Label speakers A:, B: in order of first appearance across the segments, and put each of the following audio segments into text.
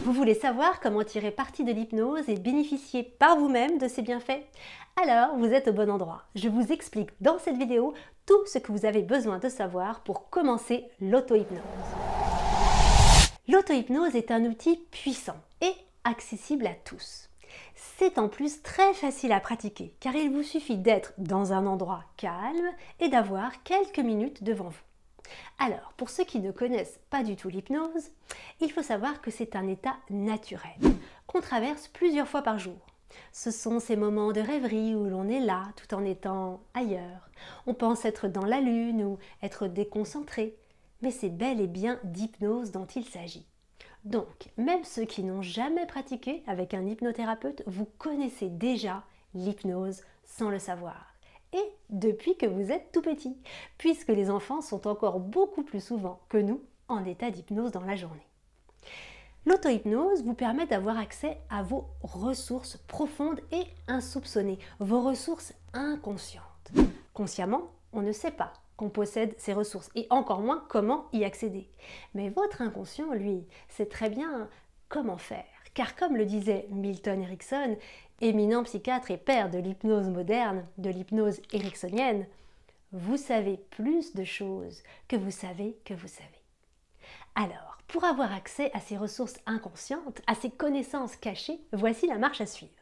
A: Vous voulez savoir comment tirer parti de l'hypnose et bénéficier par vous-même de ses bienfaits? Alors, vous êtes au bon endroit. Je vous explique dans cette vidéo tout ce que vous avez besoin de savoir pour commencer l'auto-hypnose. L'auto-hypnose est un outil puissant et accessible à tous. C'est en plus très facile à pratiquer car il vous suffit d'être dans un endroit calme et d'avoir quelques minutes devant vous. Alors, pour ceux qui ne connaissent pas du tout l'hypnose, il faut savoir que c'est un état naturel qu'on traverse plusieurs fois par jour. Ce sont ces moments de rêverie où l'on est là tout en étant ailleurs. On pense être dans la lune ou être déconcentré, mais c'est bel et bien d'hypnose dont il s'agit. Donc, même ceux qui n'ont jamais pratiqué avec un hypnothérapeute, vous connaissez déjà l'hypnose sans le savoir. Et depuis que vous êtes tout petit, puisque les enfants sont encore beaucoup plus souvent que nous en état d'hypnose dans la journée. L'auto-hypnose vous permet d'avoir accès à vos ressources profondes et insoupçonnées, vos ressources inconscientes. Consciemment, on ne sait pas qu'on possède ces ressources et encore moins comment y accéder. Mais votre inconscient, lui, sait très bien comment faire. Car comme le disait Milton Erickson, éminent psychiatre et père de l'hypnose moderne, de l'hypnose ericksonienne, vous savez plus de choses que vous savez que vous savez. Alors, pour avoir accès à ces ressources inconscientes, à ces connaissances cachées, voici la marche à suivre.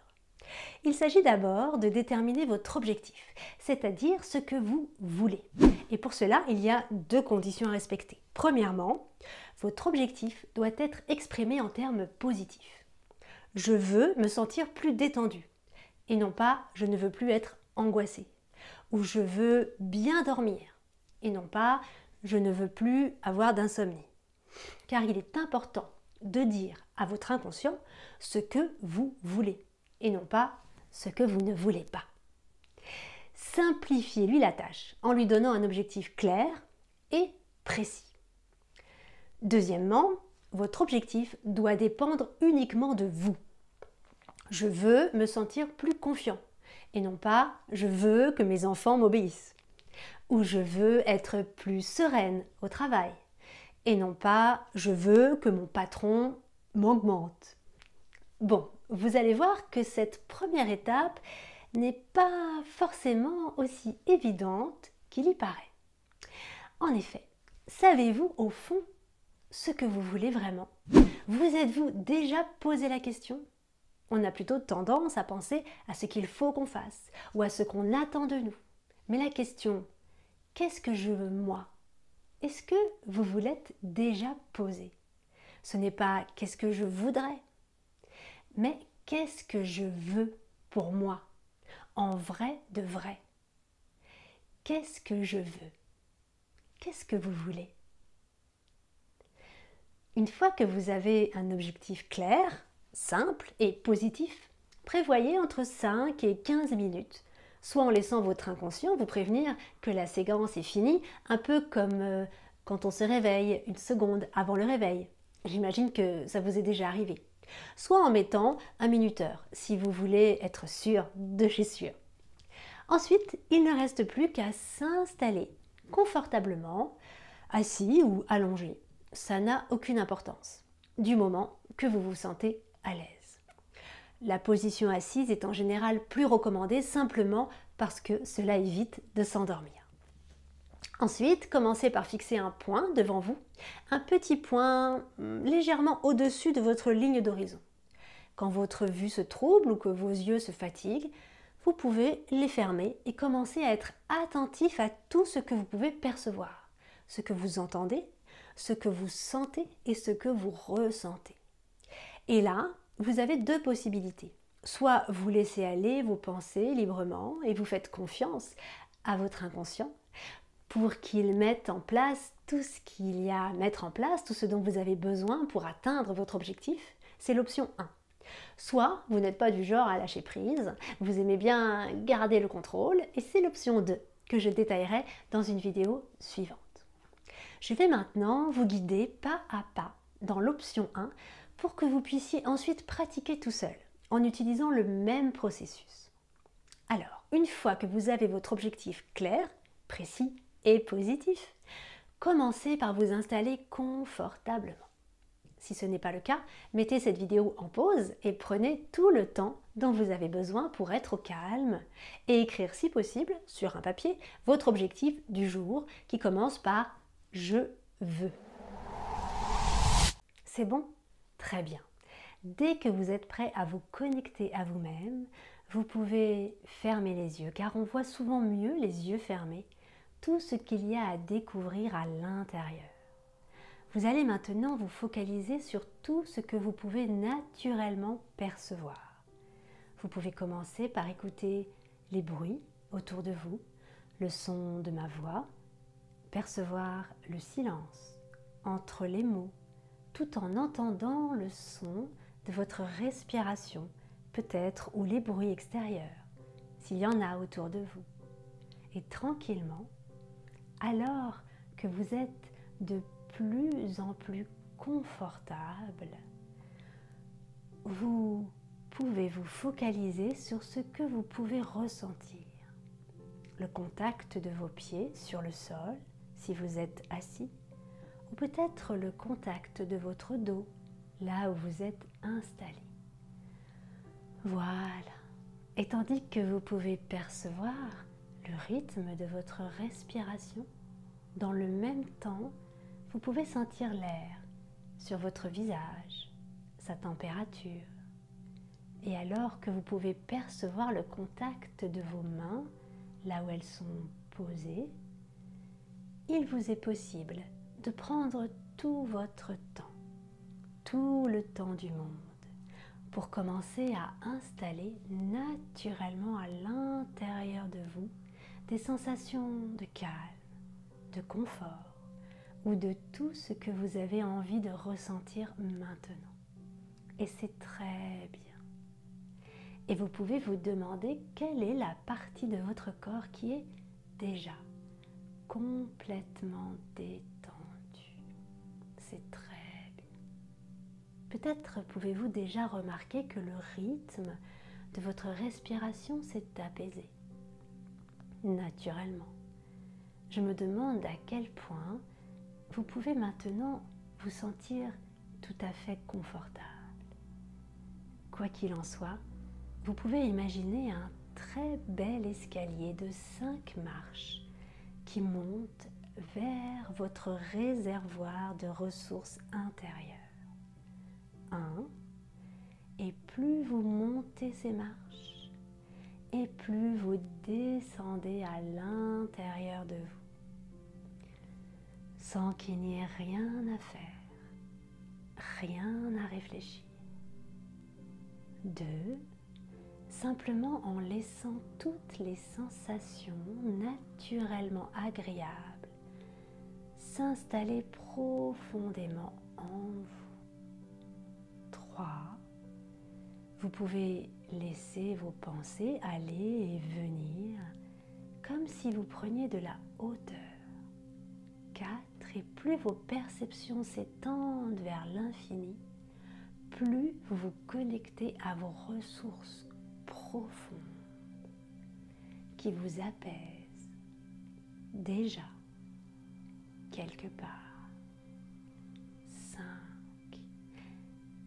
A: Il s'agit d'abord de déterminer votre objectif, c'est-à-dire ce que vous voulez. Et pour cela, il y a deux conditions à respecter. Premièrement, votre objectif doit être exprimé en termes positifs. Je veux me sentir plus détendu et non pas je ne veux plus être angoissé. Ou je veux bien dormir et non pas je ne veux plus avoir d'insomnie. Car il est important de dire à votre inconscient ce que vous voulez et non pas ce que vous ne voulez pas. Simplifiez-lui la tâche en lui donnant un objectif clair et précis. Deuxièmement, votre objectif doit dépendre uniquement de vous. Je veux me sentir plus confiant et non pas je veux que mes enfants m'obéissent. Ou je veux être plus sereine au travail et non pas je veux que mon patron m'augmente. Bon, vous allez voir que cette première étape n'est pas forcément aussi évidente qu'il y paraît. En effet, savez-vous au fond ce que vous voulez vraiment? Vous êtes-vous déjà posé la question? On a plutôt tendance à penser à ce qu'il faut qu'on fasse ou à ce qu'on attend de nous. Mais la question « qu'est-ce que je veux moi ?» est-ce que vous vous l'êtes déjà posée? Ce n'est pas « qu'est-ce que je voudrais ?» mais « qu'est-ce que je veux pour moi ?» en vrai de vrai. Qu'est-ce que je veux? Qu'est-ce que vous voulez? Une fois que vous avez un objectif clair, simple et positif, prévoyez entre 5 et 15 minutes, soit en laissant votre inconscient vous prévenir que la séquence est finie, un peu comme quand on se réveille une seconde avant le réveil. J'imagine que ça vous est déjà arrivé. Soit en mettant un minuteur, si vous voulez être sûr de chez sûr. Ensuite, il ne reste plus qu'à s'installer confortablement, assis ou allongé. Ça n'a aucune importance, du moment que vous vous sentez à l'aise. La position assise est en général plus recommandée simplement parce que cela évite de s'endormir. Ensuite, commencez par fixer un point devant vous, un petit point légèrement au-dessus de votre ligne d'horizon. Quand votre vue se trouble ou que vos yeux se fatiguent, vous pouvez les fermer et commencer à être attentif à tout ce que vous pouvez percevoir, ce que vous entendez, ce que vous sentez et ce que vous ressentez. Et là, vous avez deux possibilités. Soit vous laissez aller vos pensées librement et vous faites confiance à votre inconscient pour qu'il mette en place tout ce qu'il y a à mettre en place, tout ce dont vous avez besoin pour atteindre votre objectif. C'est l'option 1. Soit vous n'êtes pas du genre à lâcher prise, vous aimez bien garder le contrôle et c'est l'option 2 que je détaillerai dans une vidéo suivante. Je vais maintenant vous guider pas à pas dans l'option 1 pour que vous puissiez ensuite pratiquer tout seul en utilisant le même processus. Alors, une fois que vous avez votre objectif clair, précis et positif, commencez par vous installer confortablement. Si ce n'est pas le cas, mettez cette vidéo en pause et prenez tout le temps dont vous avez besoin pour être au calme et écrire si possible sur un papier votre objectif du jour qui commence par « Je veux ». C'est bon? Très bien. Dès que vous êtes prêt à vous connecter à vous-même, vous pouvez fermer les yeux car on voit souvent mieux les yeux fermés tout ce qu'il y a à découvrir à l'intérieur. Vous allez maintenant vous focaliser sur tout ce que vous pouvez naturellement percevoir. Vous pouvez commencer par écouter les bruits autour de vous, le son de ma voix, percevoir le silence entre les mots, tout en entendant le son de votre respiration, peut-être, ou les bruits extérieurs, s'il y en a autour de vous. Et tranquillement, alors que vous êtes de plus en plus confortable, vous pouvez vous focaliser sur ce que vous pouvez ressentir. Le contact de vos pieds sur le sol, si vous êtes assis, ou peut-être le contact de votre dos, là où vous êtes installé. Voilà. Et tandis que vous pouvez percevoir le rythme de votre respiration, dans le même temps, vous pouvez sentir l'air sur votre visage, sa température. Et alors que vous pouvez percevoir le contact de vos mains, là où elles sont posées, il vous est possible de prendre tout votre temps, tout le temps du monde, pour commencer à installer naturellement à l'intérieur de vous des sensations de calme, de confort ou de tout ce que vous avez envie de ressentir maintenant. Et c'est très bien. Et vous pouvez vous demander quelle est la partie de votre corps qui est déjà complètement détendue. C'est très bien. Peut-être pouvez-vous déjà remarquer que le rythme de votre respiration s'est apaisé naturellement. Je me demande à quel point vous pouvez maintenant vous sentir tout à fait confortable. Quoi qu'il en soit, vous pouvez imaginer un très bel escalier de 5 marches qui monte vers votre réservoir de ressources intérieures. 1. Et plus vous montez ces marches, et plus vous descendez à l'intérieur de vous, sans qu'il n'y ait rien à faire, rien à réfléchir. 2. Simplement en laissant toutes les sensations naturellement agréables s'installer profondément en vous. 3. Vous pouvez laisser vos pensées aller et venir comme si vous preniez de la hauteur. 4. Et plus vos perceptions s'étendent vers l'infini, plus vous vous connectez à vos ressources profondes qui vous apaisent déjà quelque part. 5.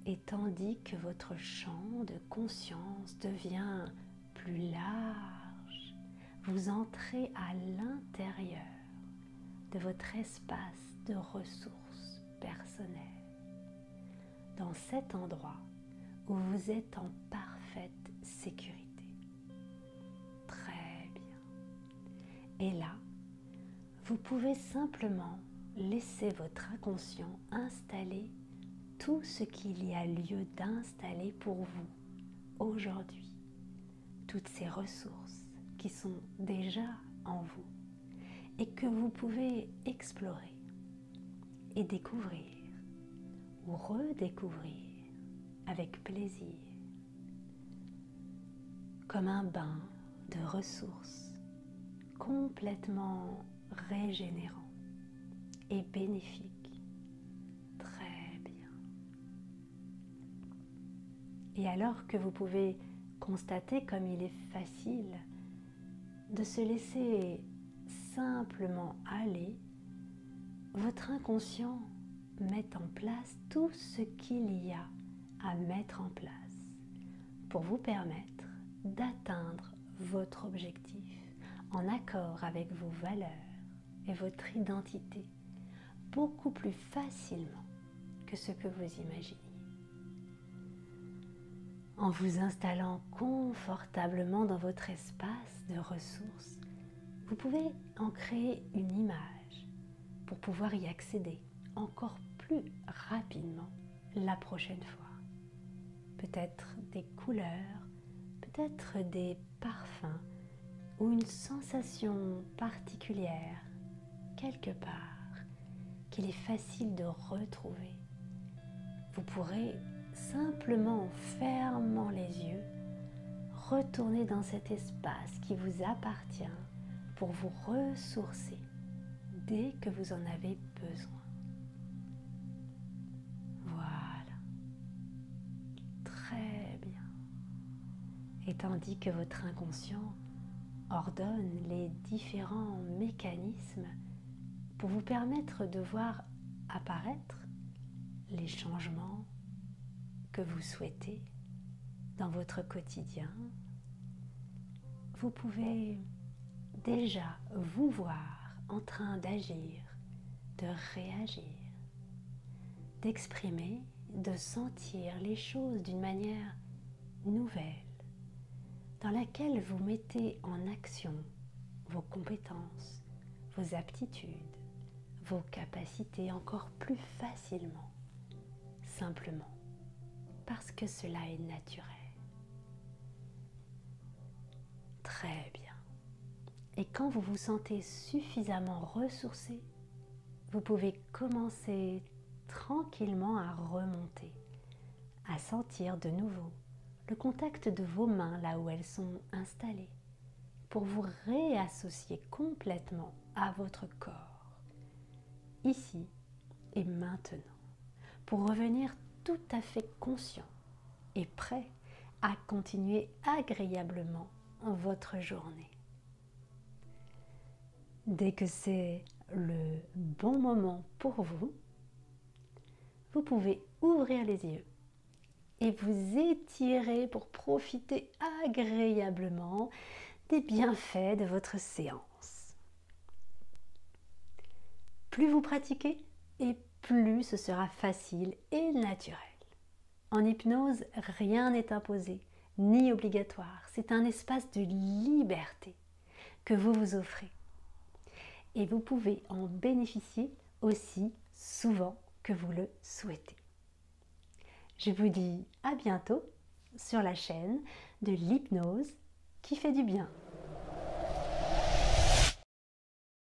A: Et tandis que votre champ de conscience devient plus large, vous entrez à l'intérieur de votre espace de ressources personnelles, dans cet endroit où vous êtes en parfaite sécurité. Très bien. Et là, vous pouvez simplement laisser votre inconscient installer tout ce qu'il y a lieu d'installer pour vous aujourd'hui. Toutes ces ressources qui sont déjà en vous et que vous pouvez explorer et découvrir ou redécouvrir avec plaisir, comme un bain de ressources complètement régénérant et bénéfique. Très bien. Et alors que vous pouvez constater comme il est facile de se laisser simplement aller, votre inconscient mettre en place tout ce qu'il y a à mettre en place pour vous permettre d'atteindre votre objectif en accord avec vos valeurs et votre identité beaucoup plus facilement que ce que vous imaginez. En vous installant confortablement dans votre espace de ressources, vous pouvez en créer une image pour pouvoir y accéder encore plus rapidement la prochaine fois. Peut-être des couleurs, peut-être des parfums ou une sensation particulière quelque part qu'il est facile de retrouver. Vous pourrez simplement en fermant les yeux, retourner dans cet espace qui vous appartient pour vous ressourcer dès que vous en avez besoin. Voilà. Très bien. Et tandis que votre inconscient ordonne les différents mécanismes pour vous permettre de voir apparaître les changements que vous souhaitez dans votre quotidien, vous pouvez déjà vous voir en train d'agir, de réagir, d'exprimer, de sentir les choses d'une manière nouvelle, dans laquelle vous mettez en action vos compétences, vos aptitudes, vos capacités encore plus facilement, simplement parce que cela est naturel. Très bien. Et quand vous vous sentez suffisamment ressourcé, vous pouvez commencer tranquillement à remonter, à sentir de nouveau le contact de vos mains là où elles sont installées, pour vous réassocier complètement à votre corps, ici et maintenant, pour revenir tout à fait conscient et prêt à continuer agréablement votre journée. Dès que c'est le bon moment pour vous, vous pouvez ouvrir les yeux et vous étirer pour profiter agréablement des bienfaits de votre séance. Plus vous pratiquez et plus ce sera facile et naturel. En hypnose, rien n'est imposé ni obligatoire. C'est un espace de liberté que vous vous offrez. Et vous pouvez en bénéficier aussi souvent que vous le souhaitez. Je vous dis à bientôt sur la chaîne de l'hypnose qui fait du bien.